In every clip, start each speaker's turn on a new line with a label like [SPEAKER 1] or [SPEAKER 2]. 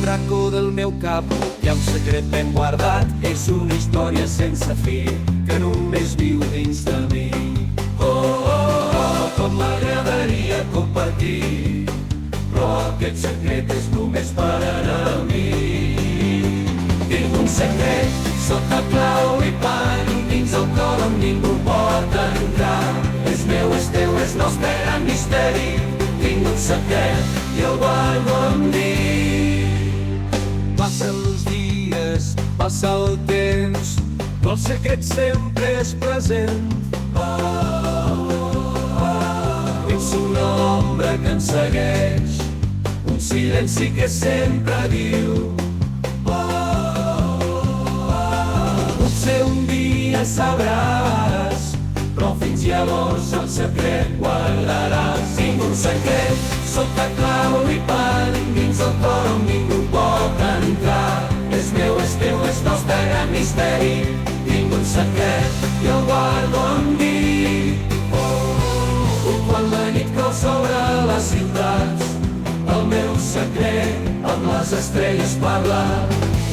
[SPEAKER 1] racó del meu cap hi ha un secret ben guardat, és una història sense fi que només viu dins de mi. Tot m'agradaria compartir, però aquest secret és només per a mi. Tinc un secret sota clau i pan dins el cor on ningú pot entrar. És meu, és teu, és nostre gran misteri. Tinc un secret i el guardo amb mi. Passen els dies, passa el temps, però el secret sempre és present. Dins una ombra que ens segueix, un silenci que sempre diu potser un dia sabràs, però fins llavors el secret guardaràs. Tinc un secret sota clau i pan dins el cor on ningú pot entrar. És meu, és teu, és nostre gran misteri. Tinc un secret i el guardo amb mi. Quan la nit cau sobre les ciutats, el meu secret amb les estrelles parla,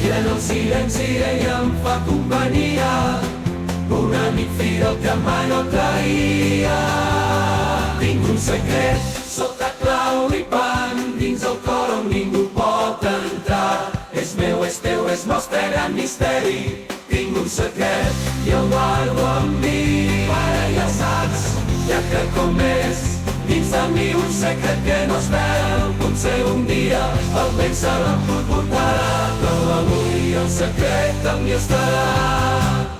[SPEAKER 1] i en el silenci ella em fa companyia, un amic fidel que mai no traïa. Tinc un secret sota clau i pan dins el cor on ningú pot entrar. És meu, és teu, és nostre gran misteri. Tinc un secret i el guardo amb mi. Ara ja saps, ja que com és dins de mi un secret que no es veu. Potser un dia el vent se l'emportarà, però avui el secret amb mi estarà.